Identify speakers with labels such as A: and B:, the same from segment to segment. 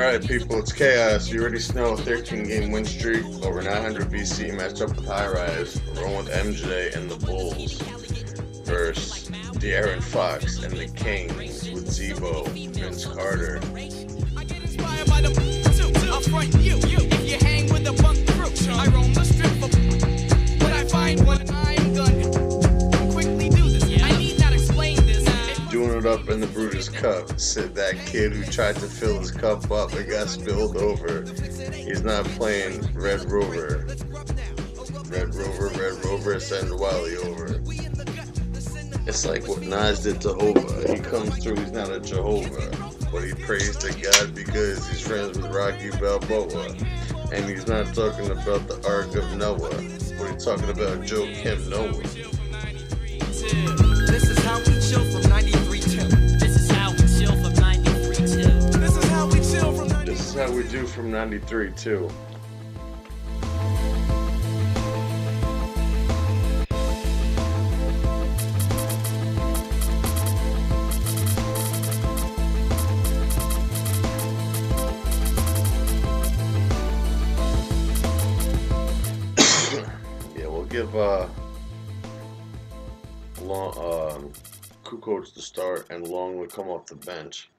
A: Alright, people, it's Chaos. You already know a 13-game win streak over 900 BC matched up with High Rise. We're going with MJ and the Bulls versus De'Aaron Fox and the Kings with Zebo, Vince Carter. I'll front you if you hang with a punk crew. I roam the strip of what I find when I'm done. Quickly do this. I need not explain this. Doing it up in the Brutus Cup. Said that kid who tried to fill his cup up and got spilled over. He's not playing Red Rover. Red Rover, send Wally over. It's like what Nas did to Hova. He comes through, he's not a Jehovah. But he prays to God because he's friends with Rocky Balboa. And he's not talking about the Ark of Noah, but he's talking about Joe Kim Noah. This is how we chill from 93.2. This is how we chill from 93.2. This is how we chill from 93.2. This is how we do from 93.2. Give Kukoc to start and Long would come off the bench.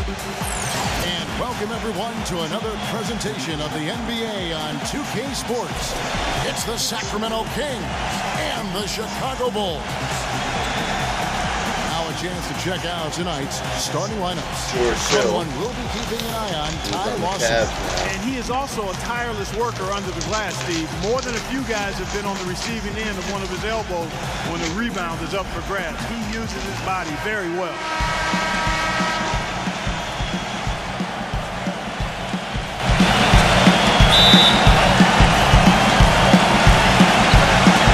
B: And welcome everyone to another presentation of the NBA on 2K Sports. It's the Sacramento Kings and the Chicago Bulls. Now a chance to check out tonight's starting lineups. Someone will be keeping an eye on Ty Lawson.
C: And he is also a tireless worker under the glass, Steve. More than a few guys have been on the receiving end of one of his elbows when the rebound is up for grabs. He uses his body very well.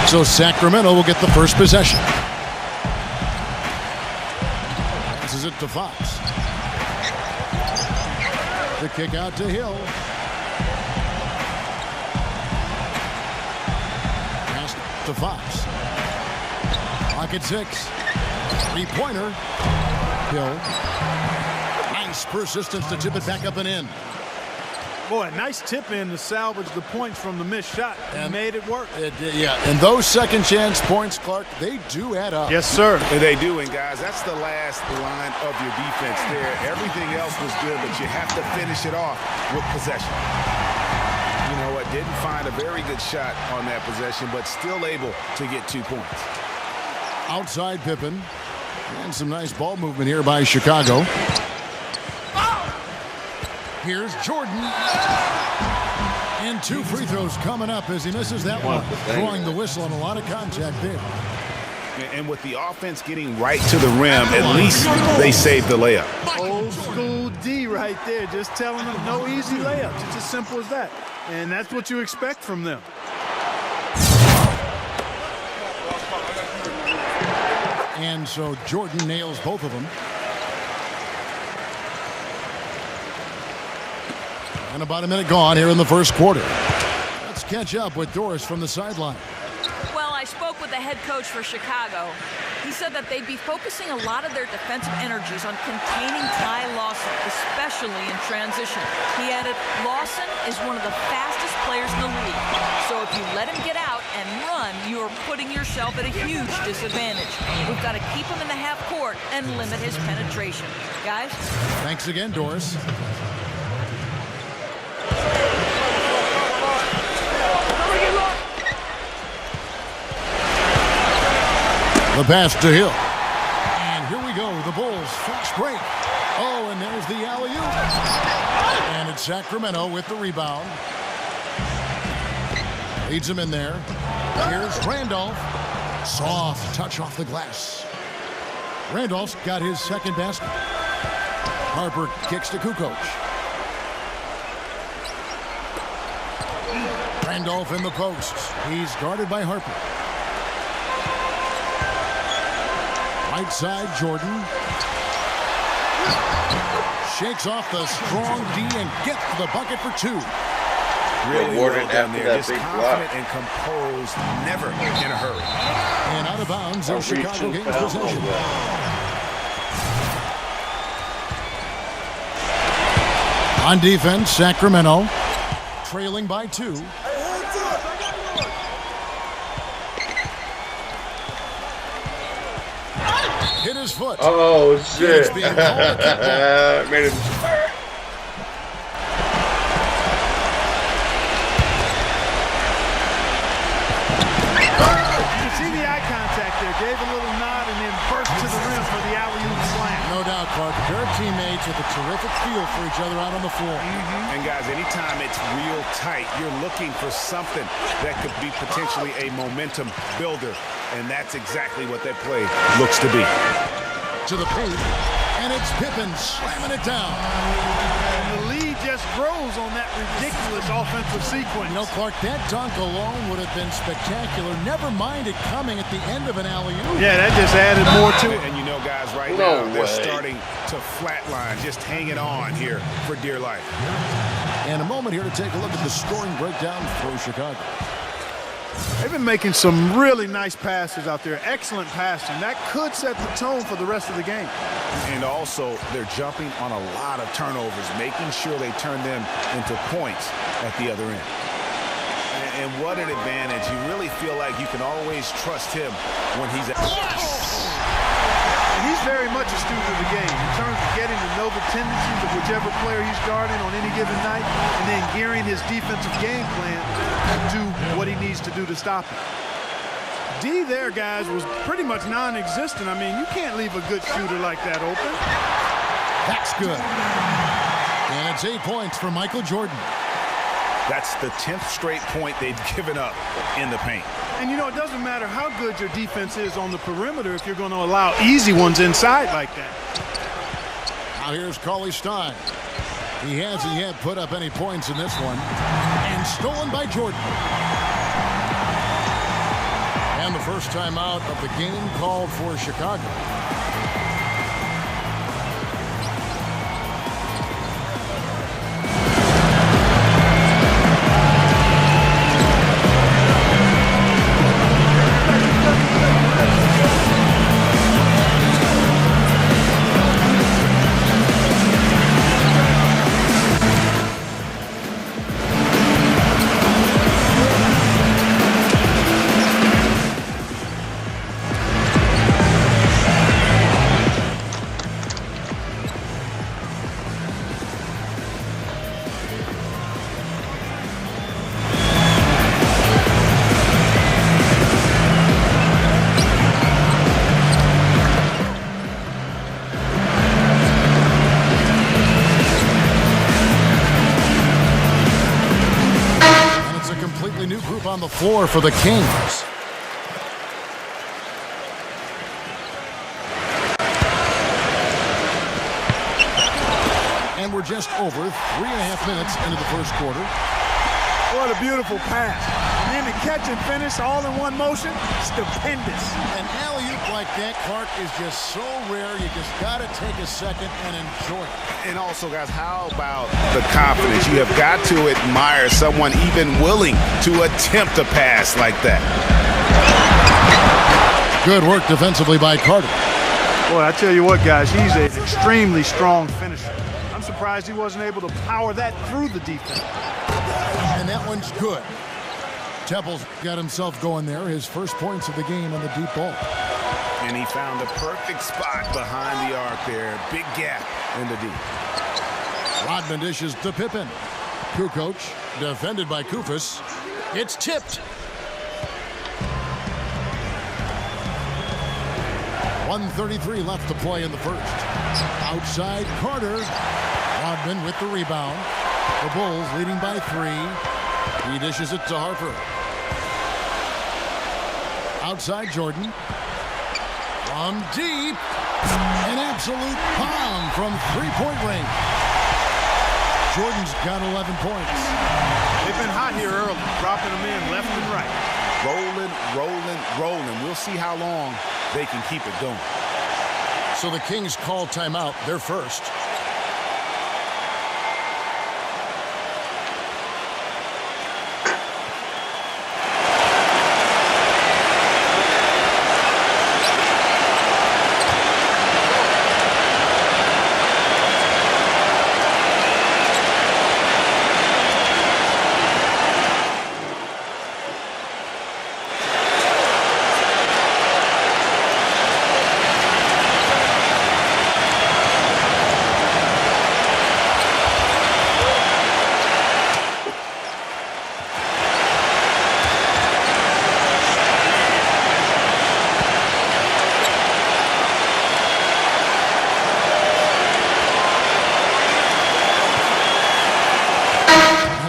B: So Sacramento will get the first possession. Passes it to Fox. The kick out to Hill. Pass to Fox. Clock at 6. Three-pointer. Hill. Nice persistence to tip it back up and in.
C: Boy, a nice tip in to salvage the points from the missed shot. And made it work.
B: Yeah, and those second chance points, Clark, they do add up.
C: Yes, sir.
D: They do, and guys, that's the last line of your defense there. Everything else was good, but you have to finish it off with possession. You know what? Didn't find a very good shot on that possession, but still able to get 2 points.
B: Outside Pippen. And some nice ball movement here by Chicago. Here's Jordan. And 2 free throws coming up as he misses that one. Throwing the whistle on a lot of contact there.
D: And with the offense getting right to the rim, at least they saved the layup.
C: Old school D right there, just telling them no easy layups. It's as simple as that. And that's what you expect from them.
B: And so Jordan nails both of them. And about a minute gone here in the first quarter. Let's catch up with Doris from the sideline.
E: Well, I spoke with the head coach for Chicago. He said that they'd be focusing a lot of their defensive energies on containing Ty Lawson, especially in transition. He added, Lawson is one of the fastest players in the league. So if you let him get out and run, you are putting yourself at a huge disadvantage. We've got to keep him in the half court and limit his penetration. Guys?
B: Thanks again, Doris. The pass to Hill. And here we go. The Bulls fast break. Oh, and there's the alley-oop. And it's Sacramento with the rebound. Leads him in there. Here's Randolph. Soft touch off the glass. Randolph's got his second basket. Harper kicks to Kukoc. Randolph in the post. He's guarded by Harper. Right side, Jordan. Shakes off the strong D and gets the bucket for two.
D: Really well down there, just confident
F: block.
D: and composed, never in a hurry.
B: And out of bounds as Chicago gains possession. On defense, Sacramento trailing by 2. Hit his foot.
F: Oh shit!
B: It's being called a kickback.
F: Made him.
C: You can see the eye contact there. Gave a little nod and then burst to the rim for the alley-oop slam.
B: No doubt, Clark. A pair of teammates with a terrific feel for each other out on the floor.
D: And guys, anytime it's real tight, you're looking for something that could be potentially a momentum builder. And that's exactly what that play looks to be.
B: To the paint, and it's Pippen slamming it down.
C: And the lead just grows on that ridiculous offensive sequence.
B: You know, Clark, that dunk alone would have been spectacular. Never mind it coming at the end of an alley-oop.
C: Yeah, that just added more to it.
D: And you know, guys, right
F: No
D: now, they're
F: way.
D: starting to flatline, just hanging on here for dear life.
B: And a moment here to take a look at the scoring breakdown for Chicago.
C: They've been making some really nice passes out there. Excellent passing. That could set the tone for the rest of the game.
D: And also, they're jumping on a lot of turnovers, making sure they turn them into points at the other end. And what an advantage. You really feel like you can always trust him when he's at.
C: And he's very much a student of the game in terms of getting to know the tendencies of whichever player he's guarding on any given night and then gearing his defensive game plan to do what he needs to do to stop him. D there, guys, was pretty much non-existent. I mean, you can't leave a good shooter like that open.
B: That's good. And it's 8 points for Michael Jordan.
D: That's the 10th straight point they've given up in the paint.
C: And, you know, it doesn't matter how good your defense is on the perimeter if you're going to allow easy ones inside like that.
B: Now here's Cauley Stein. He hasn't yet put up any points in this one. And stolen by Jordan. And the first timeout of the game called for Chicago. On the floor for the Kings. And we're just over 3.5 minutes into the first quarter.
C: What a beautiful pass. And then the catch and finish all in one motion, stupendous.
B: An alley-oop like that, Clark, is just so rare. You just got to take a second and enjoy it.
D: And also, guys, how about the confidence? You have got to admire someone even willing to attempt a pass like that.
B: Good work defensively by Carter.
C: Boy, I tell you what, guys, he's an extremely strong finisher. I'm surprised he wasn't able to power that through the defense.
B: And that one's good. Temple's got himself going there. His first points of the game on the deep ball.
D: And he found the perfect spot behind the arc there. Big gap in the deep.
B: Rodman dishes to Pippen. Kukoc, defended by Kufus. It's tipped. 1:33 left to play in the first. Outside Carter. Rodman with the rebound. The Bulls leading by 3. He dishes it to Harper. Outside Jordan. From deep. An absolute bomb from three-point range. Jordan's got 11 points.
C: They've been hot here early, dropping them in left and right.
D: Rolling, rolling, rolling. We'll see how long they can keep it going.
B: So the Kings call timeout. They're first.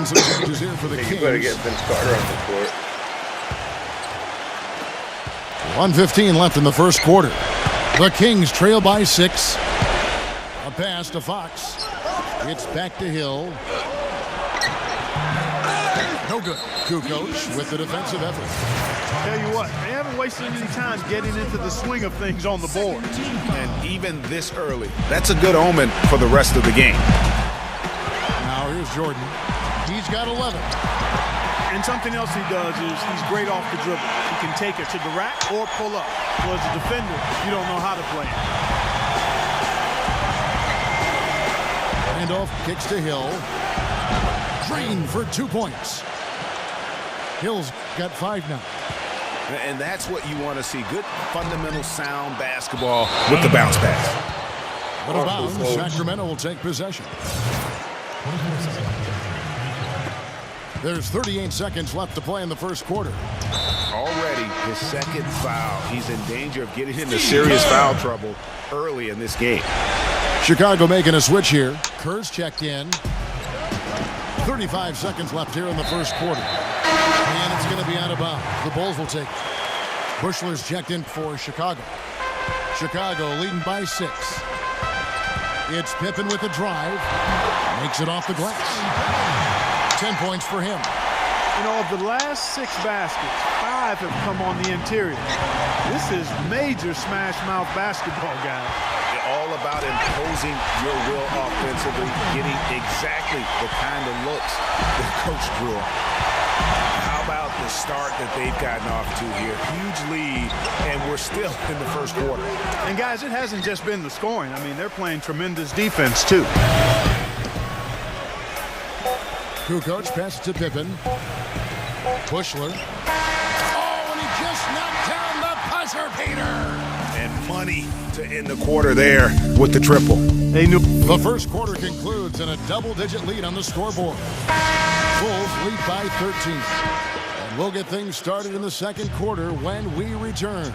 B: Some changes here for the Kings.
F: You better get Vince Carter on the court.
B: 1:15 left in the first quarter. The Kings trail by 6. A pass to Fox. It's back to Hill. No good. Kukoc with the defensive effort.
C: Tell you what, they haven't wasted any time getting into the swing of things on the board.
D: And even this early, that's a good omen for the rest of the game.
B: Now here's Jordan. He's got 11.
C: And something else he does is he's great off the dribble. He can take it to the rack or pull up. So as a defender, you don't know how to play it.
B: Handoff kicks to Hill. Drain for 2 points. Hill's got 5 now.
D: And that's what you want to see. Good, fundamental, sound basketball with the bounce pass.
B: But a bounce, Sacramento will take possession. There's 38 seconds left to play in the first quarter.
D: Already his second foul. He's in danger of getting into serious foul trouble early in this game.
B: Chicago making a switch here. Kerr's checked in. 35 seconds left here in the first quarter. And it's going to be out of bounds. The Bulls will take it. Bushler's checked in for Chicago. Chicago leading by 6. It's Pippen with a drive. Makes it off the glass. 10 points for him.
C: You know, of the last 6 baskets, 5 have come on the interior. This is major smash mouth basketball, guys.
D: All about imposing your will offensively, getting exactly the kind of looks that Coach drew on. How about the start that they've gotten off to here? Huge lead, and we're still in the first quarter.
C: And guys, it hasn't just been the scoring. I mean, they're playing tremendous defense, too.
B: Kukoc passes to Pippen. Bushler. Oh, and he just knocked down the buzzer beater.
D: And money to end the quarter there with the triple.
C: They knew.
B: The first quarter concludes in a double-digit lead on the scoreboard. Bulls lead by 13. And we'll get things started in the second quarter when we return.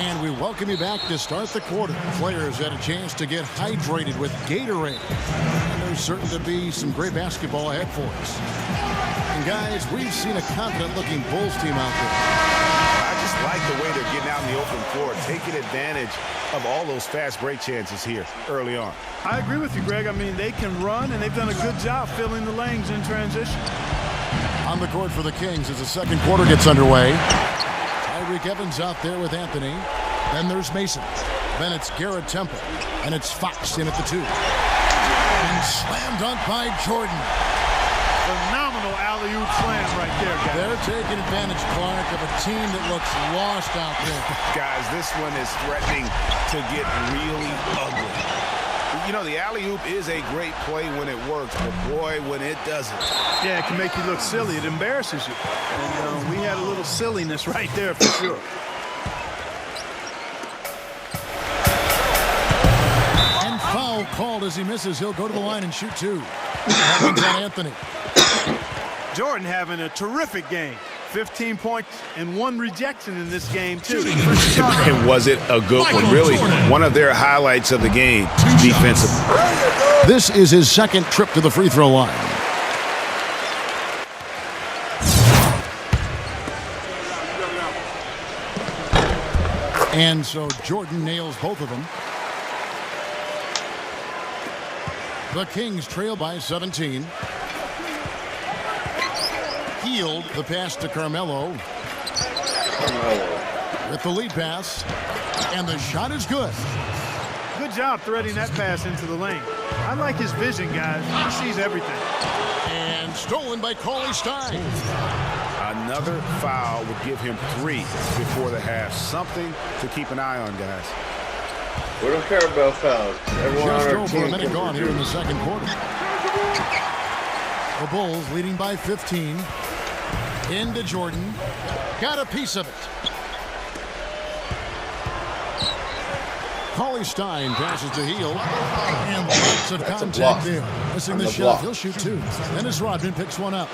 B: And we welcome you back to start the quarter. Players had a chance to get hydrated with Gatorade. And there's certain to be some great basketball ahead for us. And guys, we've seen a confident-looking Bulls team out there.
D: I just like the way they're getting out in the open floor, taking advantage of all those fast break chances here early on.
C: I agree with you, Greg. I mean, they can run, and they've done a good job filling the lanes in transition.
B: On the court for the Kings as the second quarter gets underway. Tyreek Evans out there with Anthony. Then there's Mason. Then it's Garrett Temple. And it's Fox in at the 2. And slam dunk by Jordan.
C: Phenomenal alley-oop slam right there, guys.
B: They're taking advantage, Clark, of a team that looks lost out there.
D: Guys, this one is threatening to get really ugly. You know, the alley-oop is a great play when it works, but boy, when it doesn't.
C: Yeah, it can make you look silly. It embarrasses you. And we had a little silliness right there for sure.
B: And foul called as he misses. He'll go to the line and shoot 2. Happens on Anthony.
C: Jordan having a terrific game. 15 points and 1 rejection in this game, too.
D: And was it a good one? Really, one of their highlights of the game defensively.
B: This is his second trip to the free throw line. And so Jordan nails both of them. The Kings trail by 17. Healed the pass to Carmelo. With the lead pass. And the shot is good.
C: Good job threading that pass into the lane. I like his vision, guys. He sees everything.
B: And stolen by Cauley Stein.
D: Another foul would give him 3 before the half. Something to keep an eye on, guys.
F: We don't care about fouls. Everyone
B: Just
F: on our
B: over
F: team
B: a minute
F: can
B: gone here in the
F: produce.
B: second quarter. The Bulls leading by 15. Into Jordan. Got a piece of it. Cauley Stein passes to Heel. And lots of contact there. Missing the shot. He'll shoot 2. Dennis Rodman picks one up.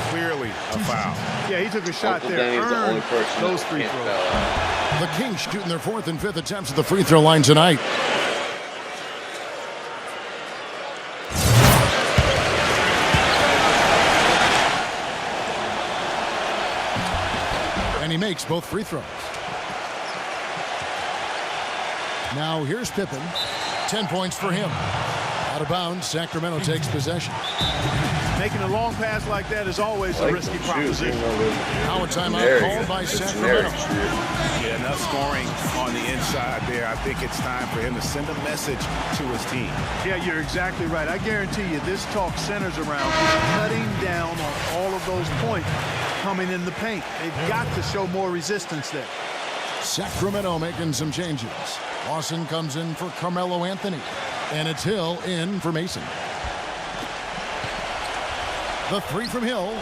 D: Clearly a foul.
C: Yeah, he took a shot
F: Uncle
C: there.
F: Danny's the only
C: Earned
F: person
C: those
F: that
C: free
F: can't
C: throws.
F: foul out.
B: The Kings shooting their 4th and 5th attempts at the free throw line tonight. And he makes both free throws. Now here's Pippen. 10 points for him. Out of bounds, Sacramento takes possession.
C: Making a long pass like that is always a risky proposition.
B: Now a timeout called by Sacramento.
D: Yeah, enough scoring on the inside there. I think it's time for him to send a message to his team.
C: Yeah, you're exactly right. I guarantee you this talk centers around cutting down on all of those points coming in the paint. They've got to show more resistance there.
B: Sacramento making some changes. Lawson comes in for Carmelo Anthony. And it's Hill in for Mason. The 3 from Hill.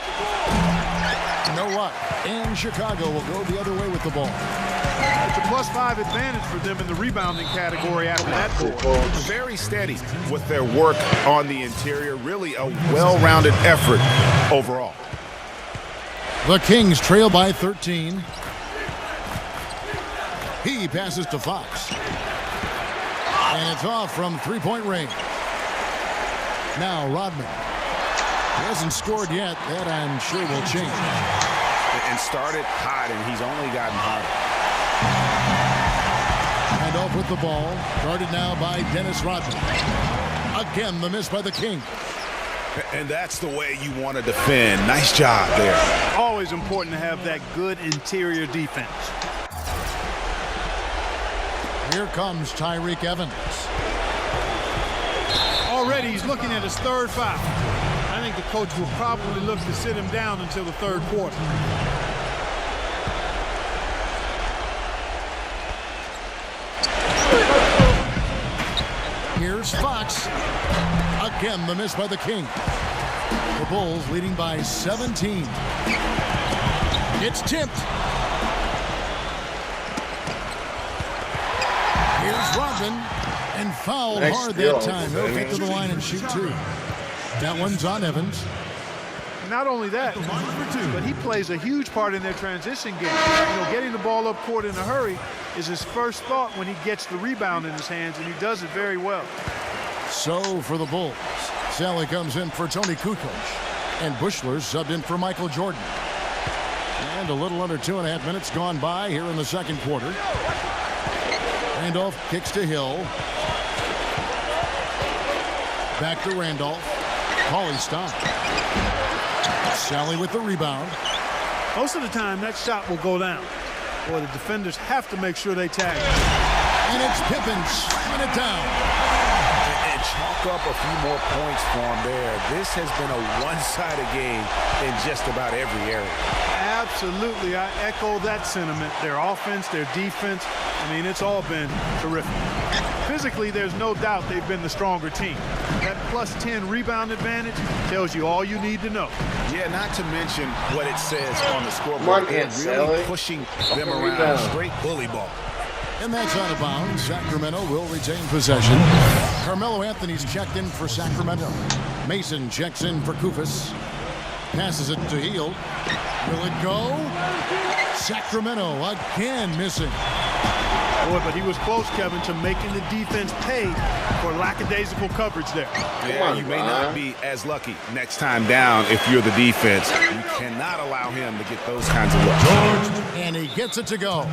B: No luck. And Chicago will go the other way with the ball.
C: It's a +5 advantage for them in the rebounding category after that goal.
D: Very steady with their work on the interior. Really a well-rounded effort overall.
B: The Kings trail by 13. He passes to Fox. And it's off from 3-point range. Now Rodman. He hasn't scored yet. That I'm sure will change.
D: And started hot, and he's only gotten hotter.
B: And off with the ball. Guarded now by Dennis Rodman. Again, the miss by the Kings.
D: And that's the way you want to defend. Nice job there.
C: Always important to have that good interior defense.
B: Here comes Tyreke Evans.
C: Already he's looking at his 3rd foul. I think the coach will probably look to sit him down until the 3rd quarter.
B: Here's Fox. Again, the miss by the Kings. The Bulls leading by 17. It's tipped. Here's Rodman. And fouled
F: Nice
B: hard
F: steal,
B: that time. He'll get to the line and shoot 2. That one's on Evans.
C: Not only that, but he plays a huge part in their transition game. You know, getting the ball up court in a hurry is his first thought when he gets the rebound in his hands, and he does it very well.
B: So for the Bulls, Sally comes in for Tony Kukoc, and Bushler subbed in for Michael Jordan. And a little under 2.5 minutes gone by here in the second quarter. Randolph kicks to Hill. Back to Randolph. Cauley Stein. Sally with the rebound.
C: Most of the time, that shot will go down. Boy, the defenders have to make sure they tag him.
B: And it's Pippen slamming it down.
D: And chalk up a few more points for him there. This has been a one-sided game in just about every area.
C: Absolutely, I echo that sentiment. Their offense, their defense, I mean, it's all been terrific. Physically, there's no doubt they've been the stronger team. That +10 rebound advantage tells you all you need to know.
D: Yeah, not to mention what it says on the
F: Come on,
D: scoreboard. They're
F: Aunt
D: really
F: Sally.
D: pushing them
F: Fucking
D: around.
F: rebound.
D: Straight bully ball.
B: And that's out of bounds. Sacramento will retain possession. Carmelo Anthony's checked in for Sacramento. Mason checks in for Kufis. Passes it to Heel. Will it go? Sacramento again missing.
C: Boy, but he was close, Kevin, to making the defense pay for lackadaisical coverage there.
D: Yeah, you may not be as lucky next time down if you're the defense. You cannot allow him to get those kinds of looks.
B: And he gets it to go.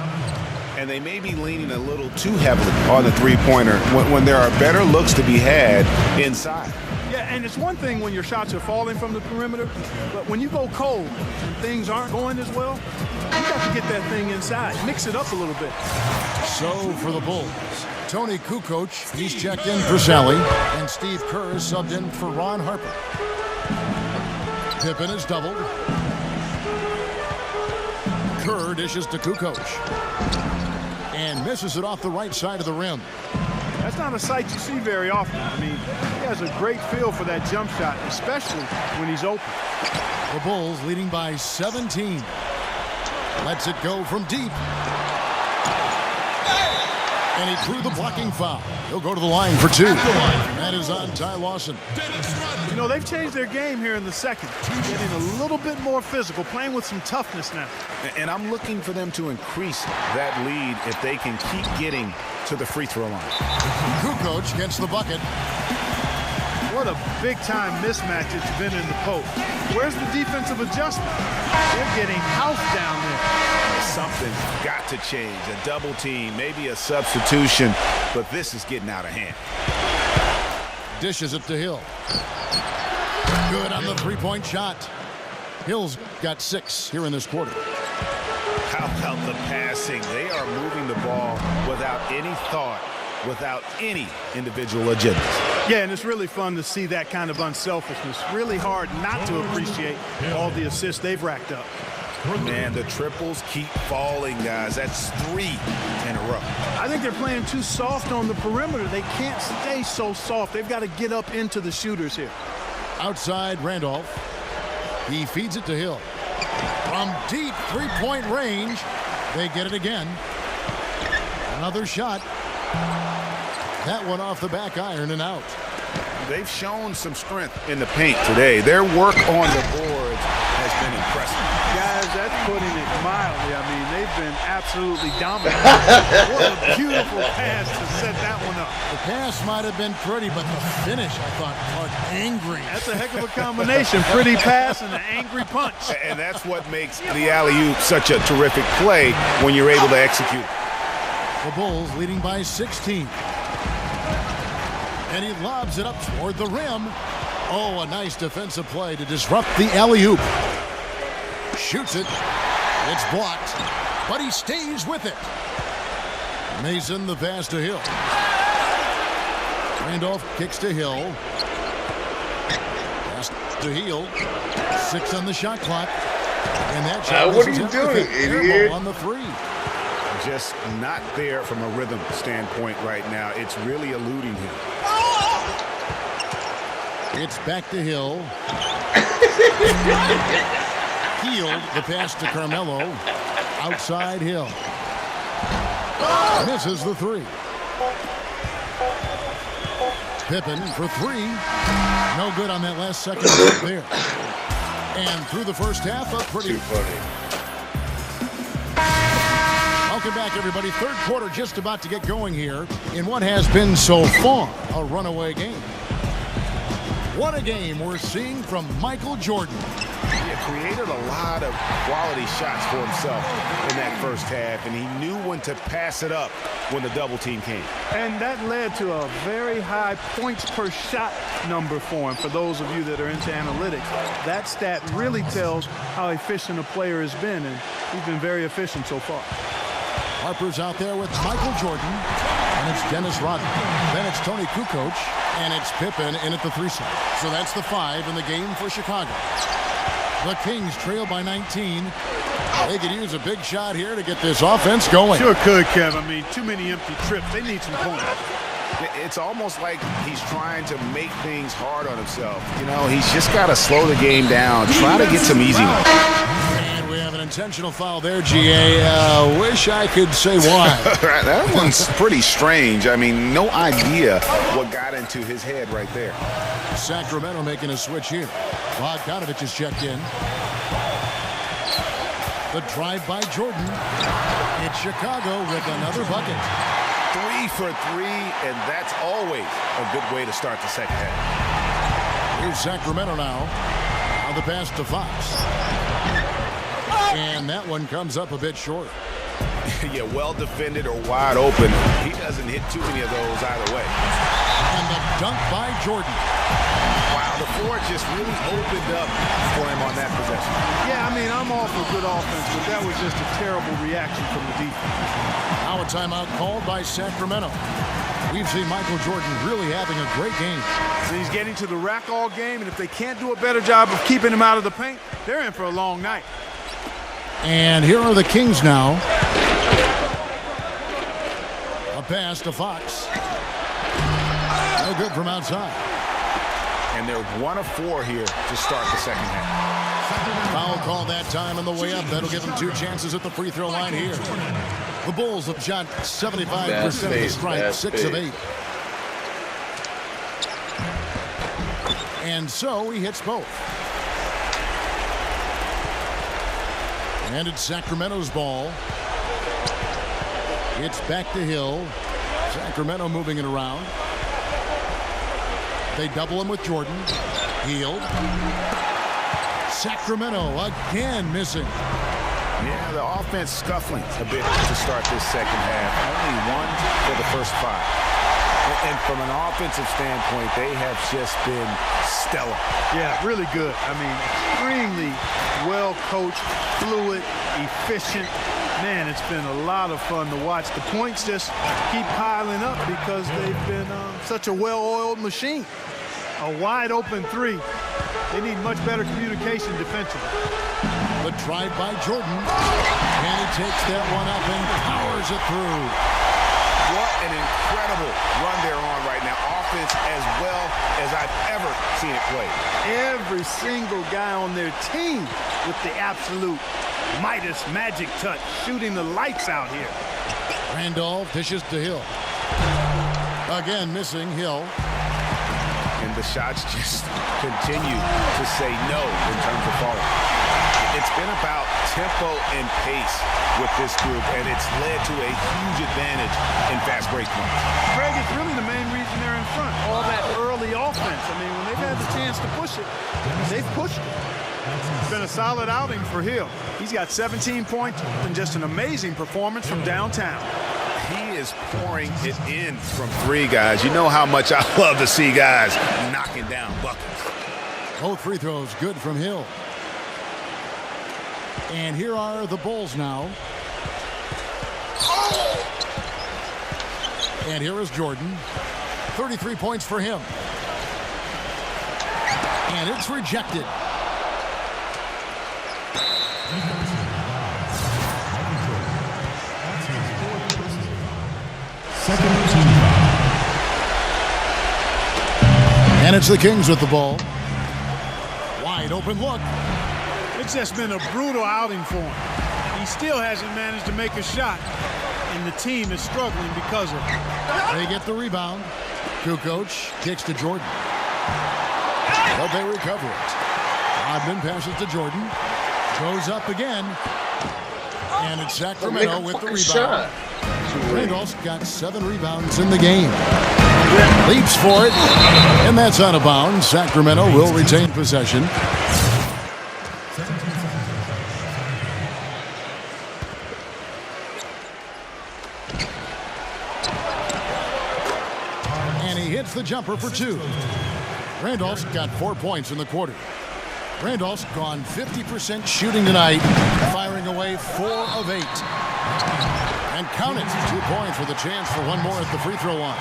D: And they may be leaning a little too heavily on the three-pointer when there are better looks to be had inside.
C: Yeah, and it's one thing when your shots are falling from the perimeter, but when you go cold and things aren't going as well, you got to get that thing inside. Mix it up a little bit.
B: So for the Bulls, Tony Kukoc, he's checked in for Sally, and Steve Kerr is subbed in for Ron Harper. Pippen is doubled. Kerr dishes to Kukoc and misses it off the right side of the rim.
C: That's not a sight you see very often. I mean, he has a great feel for that jump shot, especially when he's open.
B: The Bulls leading by 17. Lets it go from deep. And he threw the blocking foul. He'll go to the line for two. That is on Ty Lawson.
C: You know, they've changed their game here in the second. Getting a little bit more physical, playing with some toughness now.
D: And I'm looking for them to increase that lead if they can keep getting to the free throw line.
B: Kukoc gets the bucket.
C: What a big-time mismatch it's been in the post. Where's the defensive adjustment? They're getting housed down there.
D: Something's got to change. A double team, maybe a substitution, but this is getting out of hand.
B: Dishes it to Hill. Good on the three-point shot. Hill's got 6 here in this quarter.
D: How about the passing? They are moving the ball without any thought, without any individual agendas.
C: Yeah, and it's really fun to see that kind of unselfishness. Really hard not to appreciate all the assists they've racked up.
D: Man, the triples keep falling, guys. That's 3 in a row.
C: I think they're playing too soft on the perimeter. They can't stay so soft. They've got to get up into the shooters here.
B: Outside Randolph. He feeds it to Hill. From deep three-point range, they get it again. Another shot. That one off the back iron and out.
D: They've shown some strength in the paint today. Their work on the boards has been impressive.
C: Guys, that's putting it mildly. I mean, they've been absolutely dominant. What a beautiful pass to set that one up.
B: The pass might have been pretty, but the finish, I thought, was angry.
C: That's a heck of a combination. Pretty pass and an angry punch.
D: And that's what makes the alley-oop such a terrific play when you're able to execute.
B: The Bulls leading by 16. And he lobs it up toward the rim. Oh, a nice defensive play to disrupt the alley-oop. Shoots it. It's blocked, but he stays with it. Mason the pass to Hill. Randolph kicks to Hill. Pass to Hill. 6 on the shot clock. And that shot
F: what are you doing, idiot?
B: On the 3.
D: Just not there from a rhythm standpoint right now. It's really eluding him.
B: It's back to Hill. Healed the pass to Carmelo. Outside Hill. Misses the 3. Pippen for 3. No good on that last second there. And through the first half, a pretty...
F: Too funny.
B: Welcome back, everybody. Third quarter just about to get going here in what has been so far a runaway game. What a game we're seeing from Michael Jordan.
D: He created a lot of quality shots for himself in that first half, and he knew when to pass it up when the double team came.
C: And that led to a very high points per shot number for him. For those of you that are into analytics, that stat really tells how efficient a player has been, and he's been very efficient so far.
B: Harper's out there with Michael Jordan, and it's Dennis Rodman. Then it's Tony Kukoc, and it's Pippen in at the 3 side. So that's the 5 in the game for Chicago. The Kings trail by 19. They could use a big shot here to get this offense going.
C: Sure could, Kev. I mean, too many empty trips. They need some points.
D: It's almost like he's trying to make things hard on himself. You know, he's just got to slow the game down, try to get some easy ones.
B: And we have an intentional foul there, GA. Wish I could say why.
D: That one's pretty strange. I mean, no idea what got into his head right there.
B: Sacramento making a switch here. Bogdanovich is checked in. The drive by Jordan. It's Chicago with another bucket.
D: 3 for 3, and that's always a good way to start the second half.
B: Here's Sacramento now. On the pass to Fox. And that one comes up a bit short.
D: Yeah, well defended or wide open. He doesn't hit too many of those either way.
B: And the dunk by Jordan.
D: Wow, the floor just really opened up for him on that possession.
C: Yeah, I mean, I'm all for good offense, but that was just a terrible reaction from the defense.
B: Now a timeout called by Sacramento. We've seen Michael Jordan really having a great game.
C: So he's getting to the rack all game, and if they can't do a better job of keeping him out of the paint, they're in for a long night.
B: And here are the Kings now. A pass to Fox. No good from outside.
D: And they're 1 of 4 here to start the second half.
B: Foul call that time on the way up. That'll give them 2 chances at the free throw line here. The Bulls have shot 75% of the strike, 6 of 8. And so he hits both. And it's Sacramento's ball. It's back to Hill. Sacramento moving it around. They double him with Jordan. Hill. Sacramento again missing.
D: Yeah, the offense scuffling a bit to start this second half. Only 1 for the first 5. And from an offensive standpoint, they have just been stellar.
C: Yeah, really good. I mean, extremely well coached, fluid, efficient. Man, it's been a lot of fun to watch. The points just keep piling up because they've been such a well-oiled machine. A wide open 3. They need much better communication defensively.
B: The drive by Jordan. And he takes that one up and powers it through.
D: What an incredible run they're on right now. Offense as well as I've ever seen it play.
C: Every single guy on their team with the absolute Midas magic touch, shooting the lights out here.
B: Randolph dishes to Hill. Again missing Hill.
D: And the shots just continue to say no in terms of falling. It's been about tempo and pace with this group, and it's led to a huge advantage in fast break points.
C: Craig, it's really the main reason they're in front. All that early offense. I mean, when they've had the chance to push it, they've pushed it. It's been a solid outing for Hill. He's got 17 points and just an amazing performance from downtown.
D: He is pouring it in from 3, guys. You know how much I love to see guys knocking down buckets.
B: Both free throws good from Hill. And here are the Bulls now. And here is Jordan. 33 points for him. And it's rejected. And it's the Kings with the ball. Wide open look.
C: It's just been a brutal outing for him. He still hasn't managed to make a shot, and the team is struggling because of it.
B: They get the rebound. Kukoc kicks to Jordan. But they recover it. Rodman passes to Jordan. Goes up again. And it's Sacramento with the rebound. Randolph's got 7 rebounds in the game. Leaps for it. And that's out of bounds. Sacramento will retain possession. The jumper for 2. Randolph's got 4 points in the quarter. Randolph's gone 50% shooting tonight, firing away 4 of 8. And count it, 2 points with a chance for 1 more at the free throw line.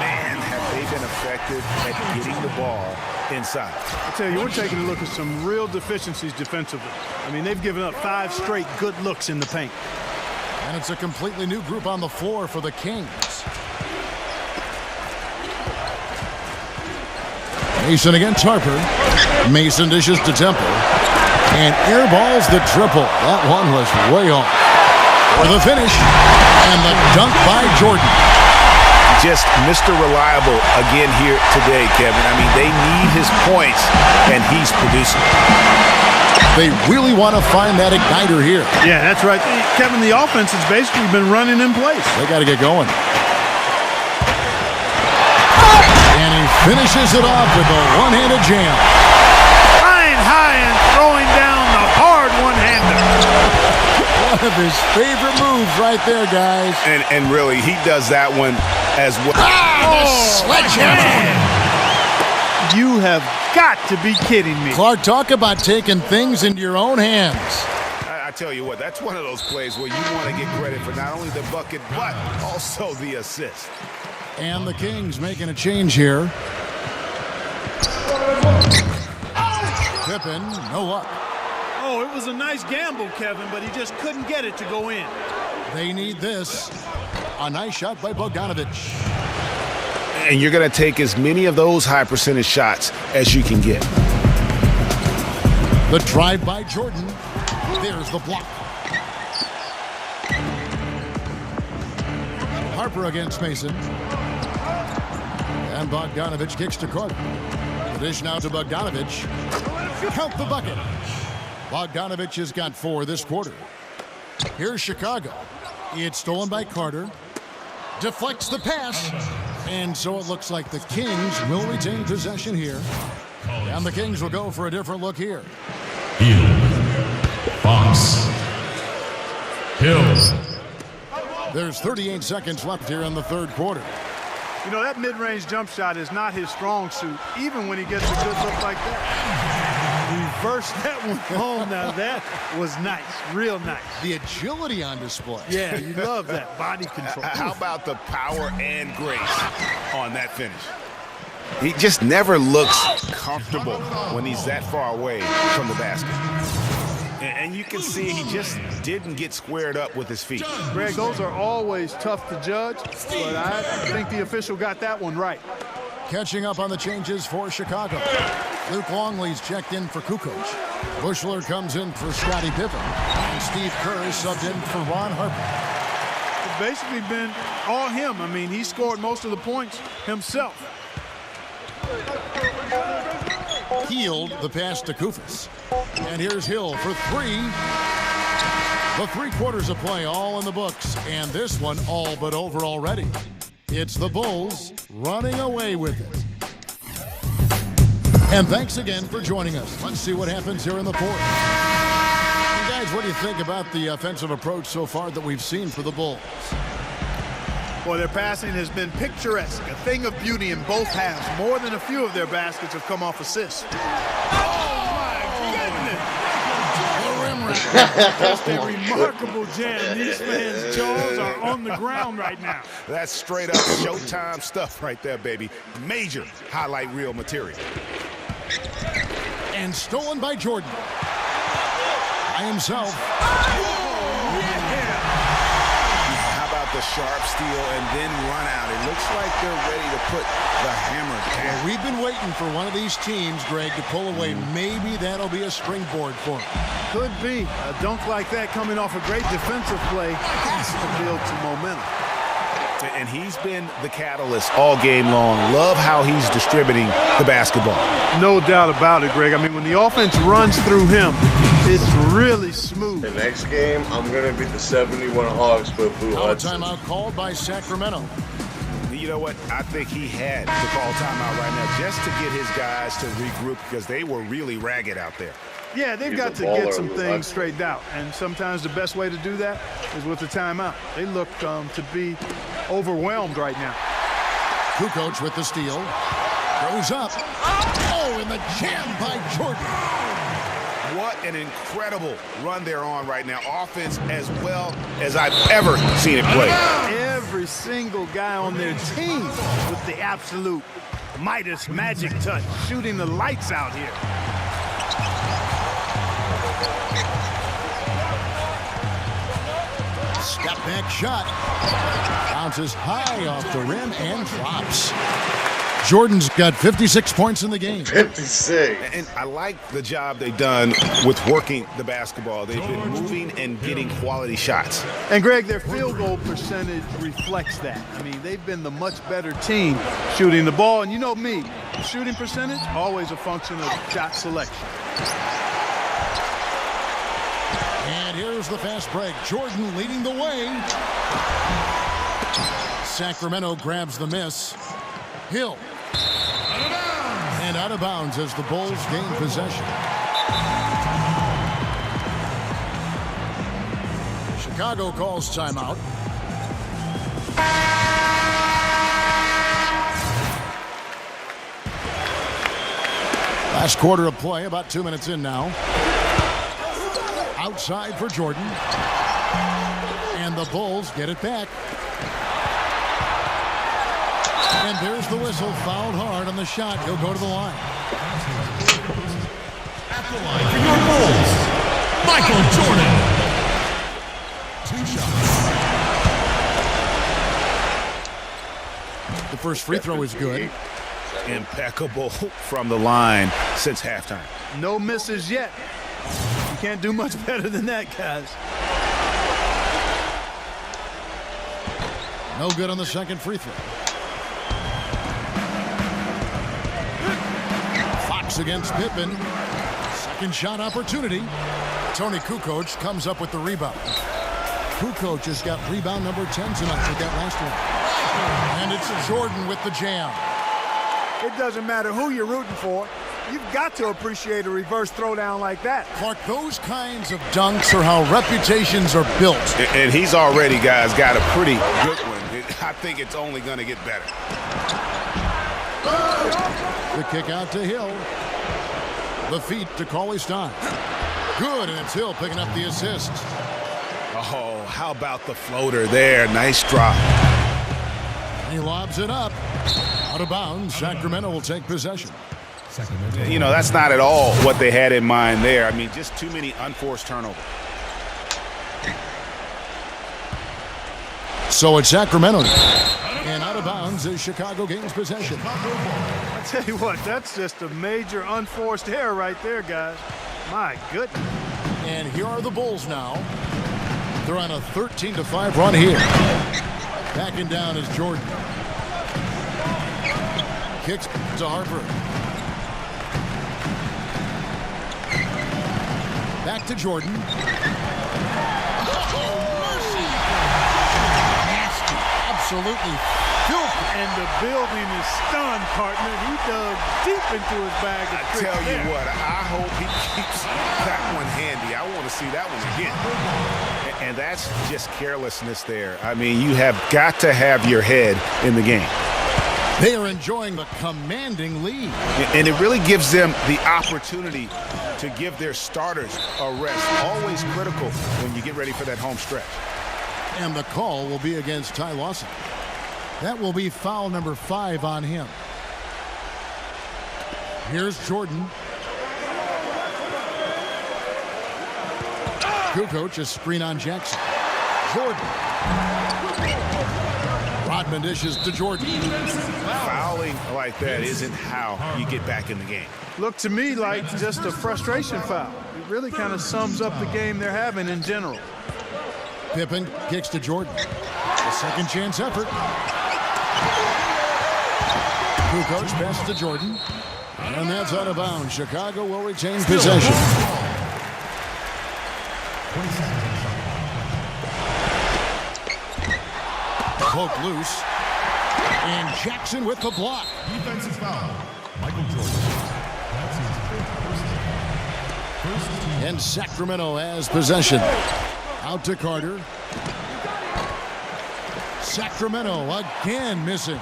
D: Man, have they been effective at getting the ball inside.
C: I tell you, we're taking a look at some real deficiencies defensively. I mean, they've given up 5 straight good looks in the paint.
B: And it's a completely new group on the floor for the Kings. Mason against Harper. Mason dishes to Temple. And airballs the triple. That one was way off. For the finish. And the dunk by Jordan.
D: Just Mr. Reliable again here today, Kevin. I mean, they need his points, and he's producing.
B: They really want to find that igniter here.
C: Yeah, that's right. Kevin, the offense has basically been running in place.
B: They got to get going. And he finishes it off with a one-handed jam.
C: Flying high and throwing down the hard one-hander.
B: What of his favorite moves right there, guys.
D: And really, he does that one as well.
B: Sledgehammer.
C: You have got to be kidding me.
B: Clark, talk about taking things into your own hands.
D: I tell you what, that's one of those plays where you want to get credit for not only the bucket, but also the assist.
B: And the Kings making a change here. Pippen, no luck.
C: Oh, it was a nice gamble, Kevin, but he just couldn't get it to go in.
B: They need this. A nice shot by Bogdanovich.
D: And you're going to take as many of those high percentage shots as you can get.
B: The drive by Jordan. There's the block. Harper against Mason. And Bogdanovich kicks to Carter. The dish now to Bogdanovich. Count the bucket. Bogdanovich has got 4 this quarter. Here's Chicago. It's stolen by Carter. Deflects the pass. And so it looks like the Kings will retain possession here. And the Kings will go for a different look here.
G: Hill. Fox. Hill.
B: There's 38 seconds left here in the third quarter.
C: You know, that mid-range jump shot is not his strong suit, even when he gets a good look like that. Reverse that one home. Now that was nice, real nice.
B: The agility on display.
C: Yeah, you love that body control.
D: How about the power and grace on that finish? He just never looks comfortable when he's that far away from the basket. And you can see he just didn't get squared up with his feet.
C: Greg, those are always tough to judge, but I think the official got that one right.
B: Catching up on the changes for Chicago. Luke Longley's checked in for Kukoc. Bushler comes in for Scottie Pippen. And Steve Kerr is subbed in for Ron Harper.
C: It's basically been all him. I mean, he scored most of the points himself.
B: Healed the pass to Kufis. And here's Hill for 3. The 3 quarters of play all in the books. And this one all but over already. It's the Bulls running away with it. And thanks again for joining us. Let's see what happens here in the fourth. And guys, what do you think about the offensive approach so far that we've seen for the Bulls?
C: Boy, their passing has been picturesque, a thing of beauty in both halves. More than a few of their baskets have come off assists. Oh, my goodness! Just a remarkable jam. These fans' jaws are on the ground right now.
D: That's straight up Showtime stuff right there, baby. Major highlight reel material.
B: And stolen by Jordan. By himself.
D: The sharp steal and then run out. It looks like they're ready to put the hammer down.
B: Well, we've been waiting for one of these teams, Greg, to pull away. Maybe that'll be a springboard for them.
C: Could be. A dunk like that coming off a great defensive play has to build some momentum.
D: And he's been the catalyst all game long. Love how he's distributing the basketball.
C: No doubt about it, Greg. I mean, when the offense runs through him, it's really smooth.
F: The next game, I'm going to be the 71 Hawks with Boo Hudson.
B: Timeout called by Sacramento.
D: You know what? I think he had to call timeout right now just to get his guys to regroup because they were really ragged out there.
C: Yeah, they've got to get some things straightened out. And sometimes the best way to do that is with the timeout. They look to be overwhelmed right now.
B: Kukoc with the steal. Goes up. Oh, and the jam by Jordan.
D: What an incredible run they're on right now. Offense as well as I've ever seen it play.
C: Every single guy on their team with the absolute Midas magic touch, shooting the lights out here.
B: Step back shot. Bounces high off the rim and drops. Jordan's got 56 points in the game.
F: 56.
D: And I like the job they've done with working the basketball. They've been moving and getting quality shots.
C: And Greg, their field goal percentage reflects that. I mean, they've been the much better team shooting the ball. And you know me, shooting percentage, always a function of shot selection.
B: And here's the fast break. Jordan leading the way. Sacramento grabs the miss. Hill. And out of bounds as the Bulls gain possession. Chicago calls timeout. Last quarter of play, about 2 minutes in now. Outside for Jordan. And the Bulls get it back. And there's the whistle, fouled hard on the shot. He'll go to the line.
G: At the line for your Bulls, Michael Jordan. 2 shots.
B: The first free throw is good.
D: Impeccable from the line since halftime.
C: No misses yet. You can't do much better than that, guys.
B: No good on the second free throw. Fox against Pippen. Second shot opportunity. Tony Kukoc comes up with the rebound. Kukoc has got rebound number 10 tonight with that last one. And it's Jordan with the jam.
H: It doesn't matter who you're rooting for. You've got to appreciate a reverse throwdown like that.
B: Clark, those kinds of dunks are how reputations are built.
D: And he's already, guys, got a pretty good one. I think it's only going to get better.
B: The kick out to Hill. The feed to Cauley Stein. Good, and it's Hill picking up the assist.
D: Oh, how about the floater there? Nice drop.
B: He lobs it up. Out of bounds, Sacramento will take possession.
D: You know, that's not at all what they had in mind there. I mean, just too many unforced turnovers.
B: So it's Sacramento. And out of bounds as Chicago gains possession.
C: I tell you what, that's just a major unforced error right there, guys. My goodness.
B: And here are the Bulls now. They're on a 13-5 run here. Backing down is Jordan. Kicks to Harper. Back to Jordan. Oh, mercy. Nasty. Absolutely filthy.
C: And the building is stunned, partner. He dug deep into his bag of tricks.
D: I tell you
C: there.
D: what, I hope he keeps that one handy. I want to see that one again. And that's just carelessness there. I mean, you have got to have your head in the game.
B: They are enjoying the commanding lead.
D: And it really gives them the opportunity to give their starters a rest. Always critical when you get ready for that home stretch.
B: And the call will be against Ty Lawson. That will be foul number 5 on him. Here's Jordan. Kukoc, a screen on Jackson. Jordan. Rodman dishes to Jordan.
D: Fouling like that isn't how you get back in the game.
C: Looked to me like just a frustration foul. It really kind of sums up the game they're having in general.
B: Pippen kicks to Jordan. A second chance effort. Kukoc passes to Jordan. And that's out of bounds. Chicago will retain possession. Poke loose. And Jackson with the block.
G: Defensive foul. Michael Jordan. That's his 5th first team.
B: And Sacramento has possession. Out to Carter. Sacramento again missing.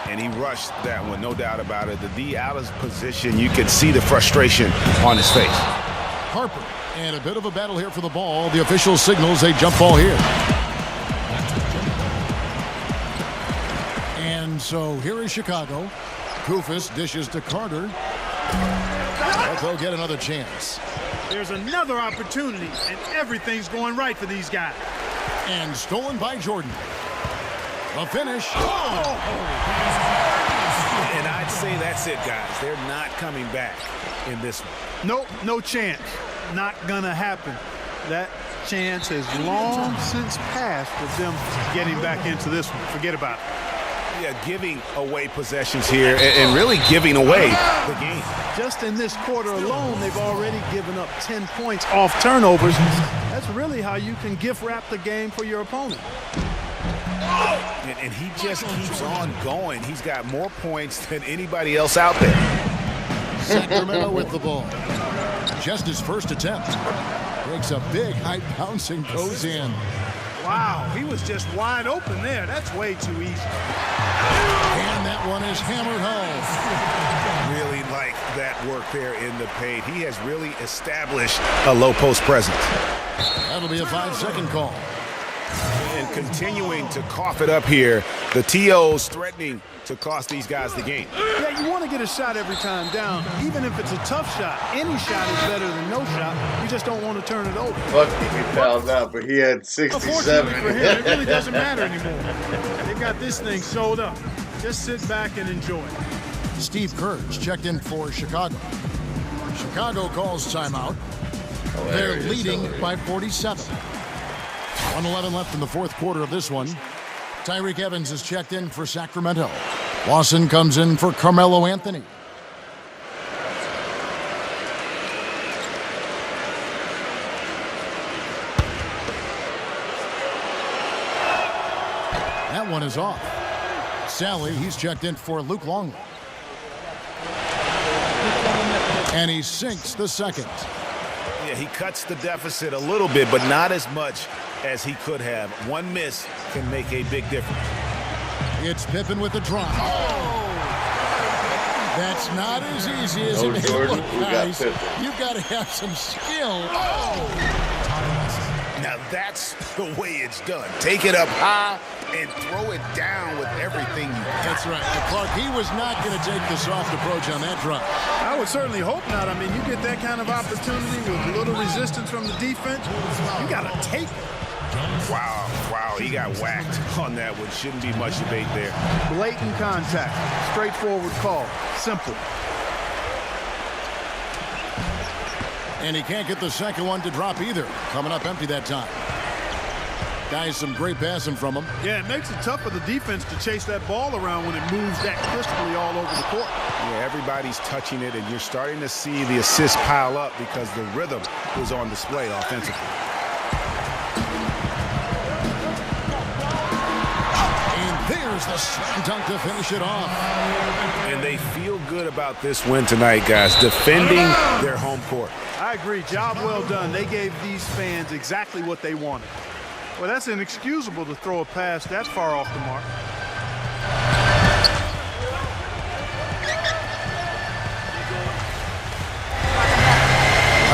D: And he rushed that one, no doubt about it. The D out of position, you could see the frustration on his face.
B: Harper, and a bit of a battle here for the ball. The official signals a jump ball here. And so here is Chicago. Kufis dishes to Carter. But they'll get another chance.
C: There's another opportunity, and everything's going right for these guys.
B: And stolen by Jordan. The finish.
D: And I'd say that's it, guys. They're not coming back in this one.
C: Nope, no chance. Not gonna happen. That chance has long since passed with them getting back into this one. Forget about it.
D: Yeah, giving away possessions here and really giving away the game.
C: Just in this quarter alone, they've already given up 10 points off turnovers. That's really how you can gift wrap the game for your opponent.
D: And he just keeps on going. He's got more points than anybody else out there.
B: Sacramento with the ball. Just his first attempt. Takes a big high bounce and goes in.
H: Wow, he was just wide open there. That's way too easy.
B: And that one is hammered home.
D: Really like that work there in the paint. He has really established a low post presence.
B: That'll be a 5-second call.
D: And continuing to cough it up here, the TOs threatening to cost these guys the game.
C: Yeah, you want to get a shot every time down, even if it's a tough shot. Any shot is better than no shot. You just don't want to turn it over.
F: Lucky he fouled out, but he had 67.
C: Unfortunately for him, it really doesn't matter anymore. They've got this thing sold up. Just sit back and enjoy.
B: Steve Kerr's checked in for Chicago. Chicago calls timeout. They're leading by 47. 1:11 left in the fourth quarter of this one. Tyreek Evans is checked in for Sacramento. Lawson comes in for Carmelo Anthony. That one is off. Sally, he's checked in for Luke Longley. And he sinks the second.
D: Yeah, he cuts the deficit a little bit, but not as much as he could have. One miss can make a big difference.
B: It's Pippen with the drop. Oh! That's not as easy as it may
F: Jordan,
B: look,
F: we got
B: guys.
F: Pippen.
B: You've got to have some skill. Oh!
D: Now that's the way it's done. Take it up high and throw it down with everything you got.
B: That's right. And Clark, he was not going to take the soft approach on that drop.
C: I would certainly hope not. I mean, you get that kind of opportunity with little resistance from the defense, you got to take it.
D: Wow, he got whacked on that one. Shouldn't be much debate there.
C: Blatant contact, straightforward call, simple.
B: And he can't get the second one to drop either. Coming up empty that time. Guys, some great passing from him.
C: Yeah, it makes it tough for the defense to chase that ball around when it moves that crisply all over the court.
D: Yeah, everybody's touching it, and you're starting to see the assists pile up because the rhythm is on display offensively.
B: There's the slam dunk to finish it off.
D: And they feel good about this win tonight, guys, defending their home court.
C: I agree. Job well done. They gave these fans exactly what they wanted. Well, that's inexcusable to throw a pass that far off the mark.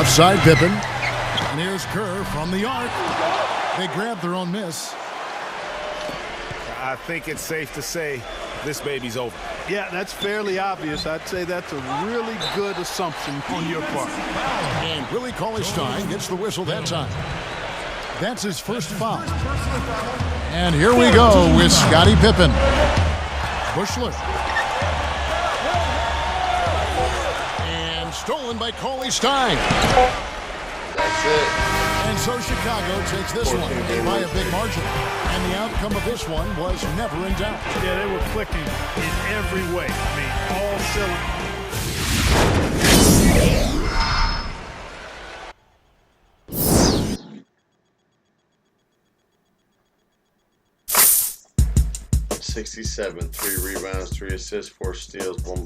B: Offside Pippen. And here's Kerr from the arc. They grabbed their own miss.
D: I think it's safe to say this baby's over.
C: Yeah, that's fairly obvious. I'd say that's a really good assumption on your part.
B: And Willie Cauley-Stein gets the whistle that time. That's his first foul. And here we go with Scottie Pippen. Bushler. And stolen by Cauley-Stein.
F: That's it.
B: And so Chicago takes this one by a big margin. And the outcome of this one was never in doubt.
C: Yeah, they were clicking in every way. I mean, all cylinders.
F: 67, 3 rebounds, 3 assists, 4 steals, 1